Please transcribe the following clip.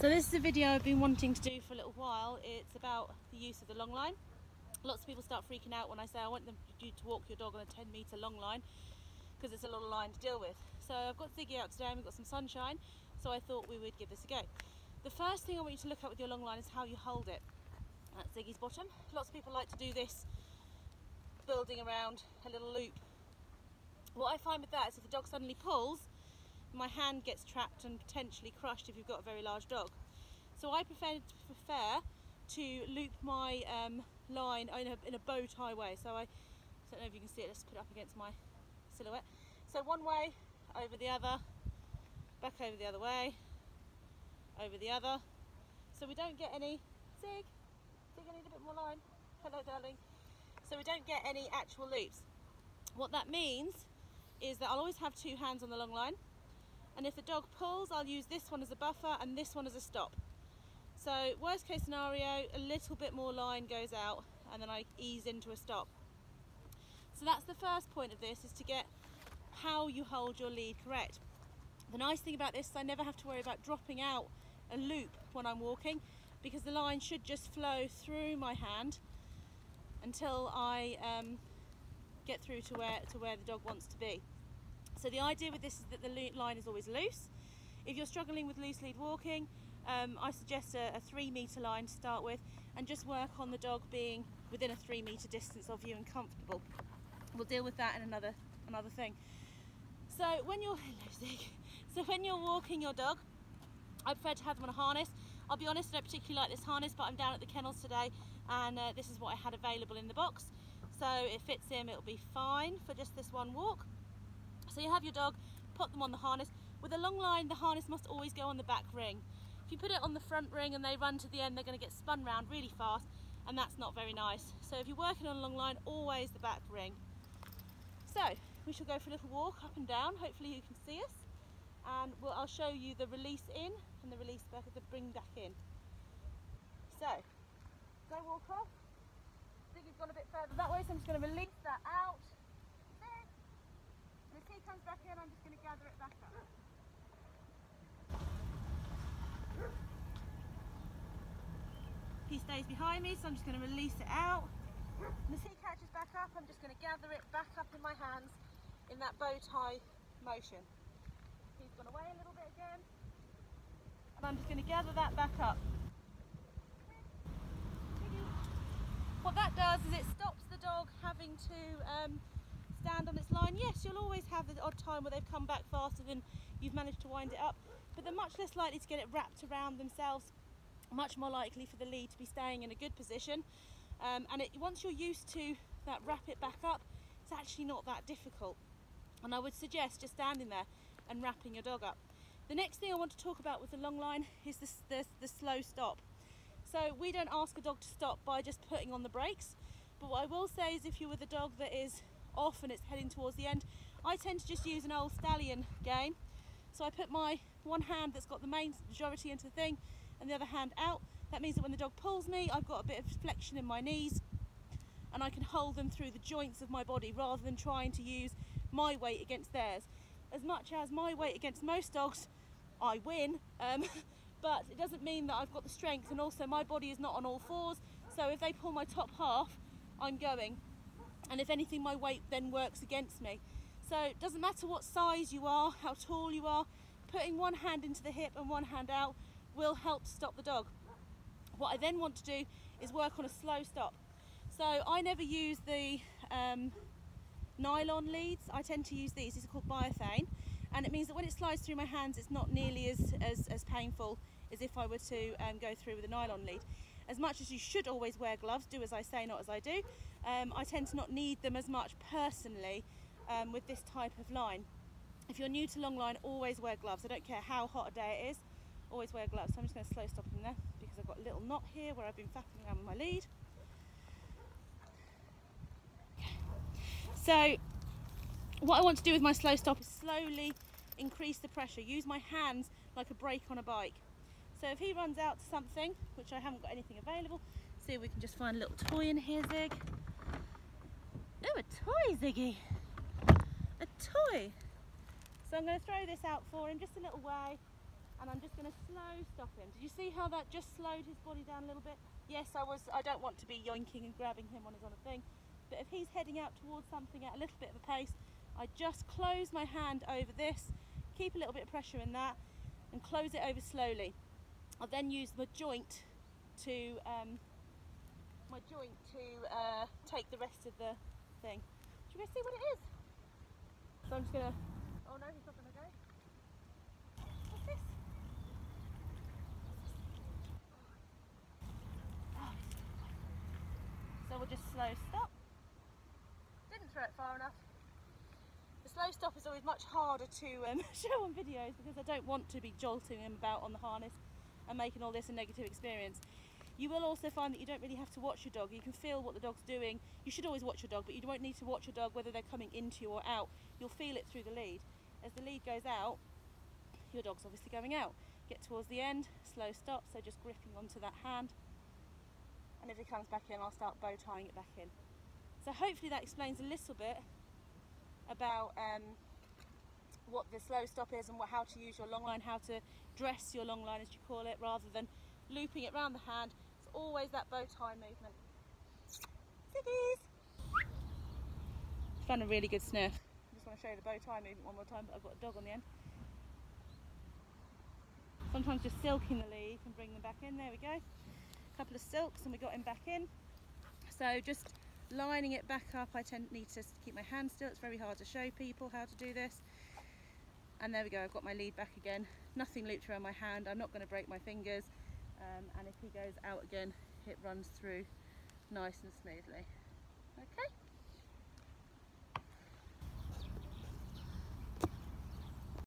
So this is a video I've been wanting to do for a little while. It's about the use of the long line. Lots of people start freaking out when I say I want you to walk your dog on a 10-metre long line because it's a lot of line to deal with. So I've got Ziggy out today and we've got some sunshine, so I thought we would give this a go. The first thing I want you to look at with your long line is how you hold it. That's Ziggy's bottom. Lots of people like to do this building around a little loop. What I find with that is if the dog suddenly pulls, my hand gets trapped and potentially crushed if you've got a very large dog. So I prefer to loop my line in a bow tie way. So I don't know if you can see it, let's put it up against my silhouette. So one way, over the other, back over the other way, over the other. So we don't get any, Zig, I need a bit more line. Hello darling. So we don't get any actual loops. What that means is that I'll always have two hands on the long line. And if the dog pulls, I'll use this one as a buffer and this one as a stop. So worst case scenario, a little bit more line goes out and then I ease into a stop. So that's the first point of this, is to get how you hold your lead correct. The nice thing about this is I never have to worry about dropping out a loop when I'm walking, because the line should just flow through my hand until I get through to where the dog wants to be. So the idea with this is that the line is always loose. If you're struggling with loose lead walking, I suggest a 3-metre line to start with, and just work on the dog being within a 3-metre distance of you and comfortable. We'll deal with that in another thing. So when you're walking your dog, I prefer to have them on a harness. I'll be honest, I don't particularly like this harness, but I'm down at the kennels today and this is what I had available in the box. So it fits him, it'll be fine for just this one walk. So you have your dog, put them on the harness. With a long line, the harness must always go on the back ring. If you put it on the front ring and they run to the end, they're going to get spun round really fast, and that's not very nice. So if you're working on a long line, always the back ring. So we shall go for a little walk up and down. Hopefully you can see us, and I'll show you the release in and the release back, the bring back in. So go walk off. I think you've gone a bit further that way, so I'm just going to release that out. And as he comes back in, I'm just going to gather it back up. He stays behind me, so I'm just going to release it out. And as he catches back up, I'm just going to gather it back up in my hands in that bow tie motion. He's gone away a little bit again. And I'm just going to gather that back up. What that does is it stops the dog having to stand on its line. Yes, you'll always have the odd time where they've come back faster than you've managed to wind it up, but they're much less likely to get it wrapped around themselves, much more likely for the lead to be staying in a good position. And once you're used to that wrap it back up, it's actually not that difficult. And I would suggest just standing there and wrapping your dog up. The next thing I want to talk about with the long line is the slow stop. So we don't ask a dog to stop by just putting on the brakes, but what I will say is if you're with a dog that is off and it's heading towards the end, I tend to just use an old stallion game. So I put my one hand that's got the main majority into the thing and the other hand out. That means that when the dog pulls me, I've got a bit of flexion in my knees and I can hold them through the joints of my body rather than trying to use my weight against theirs. As much as my weight against most dogs, I win, but it doesn't mean that I've got the strength, and also my body is not on all fours, so if they pull my top half, I'm going. And if anything, my weight then works against me. So it doesn't matter what size you are, how tall you are, putting one hand into the hip and one hand out will help to stop the dog. What I then want to do is work on a slow stop. So I never use the nylon leads. I tend to use these are called biothane, and it means that when it slides through my hands, it's not nearly as painful as if I were to go through with a nylon lead. As much as you should always wear gloves, do as I say, not as I do, I tend to not need them as much personally with this type of line. If you're new to long line, always wear gloves. I don't care how hot a day it is, always wear gloves. So I'm just going to slow stop him there because I've got a little knot here where I've been faffing around with my lead. Okay. So what I want to do with my slow stop is slowly increase the pressure, use my hands like a brake on a bike. So if he runs out to something, which I haven't got anything available, see if we can just find a little toy in here, Zig. Oh, a toy, Ziggy. A toy. So I'm going to throw this out for him just a little way. and I'm just going to slow stop him. Did you see how that just slowed his body down a little bit? Yes, I don't want to be yoinking and grabbing him on his other thing, but if he's heading out towards something at a little bit of a pace, I just close my hand over this, keep a little bit of pressure in that, and close it over slowly. I'll then use my joint to take the rest of the thing. Do you guys see what it is? So I'm just gonna. Oh no, he's not gonna go. What's this? So we'll just slow stop. Didn't throw it far enough. The slow stop is always much harder to show on videos because I don't want to be jolting him about on the harness and making all this a negative experience. You will also find that you don't really have to watch your dog. You can feel what the dog's doing. You should always watch your dog, but you won't need to watch your dog whether they're coming into you or out. You'll feel it through the lead. As the lead goes out, your dog's obviously going out. Get towards the end, slow stop, so just gripping onto that hand. And if he comes back in, I'll start bow tying it back in. So hopefully that explains a little bit about what the slow stop is and how to use your long line, how to dress your long line as you call it, rather than looping it around the hand. It's always that bow tie movement. Ziggies! Found a really good sniff. I just want to show you the bow tie movement one more time, but I've got a dog on the end. Sometimes just silking the lead and bring them back in. There we go. A couple of silks and we got him back in. So just lining it back up. I need to keep my hand still. It's very hard to show people how to do this. And there we go, I've got my lead back again. Nothing looped around my hand. I'm not going to break my fingers. And if he goes out again, it runs through nice and smoothly. Okay.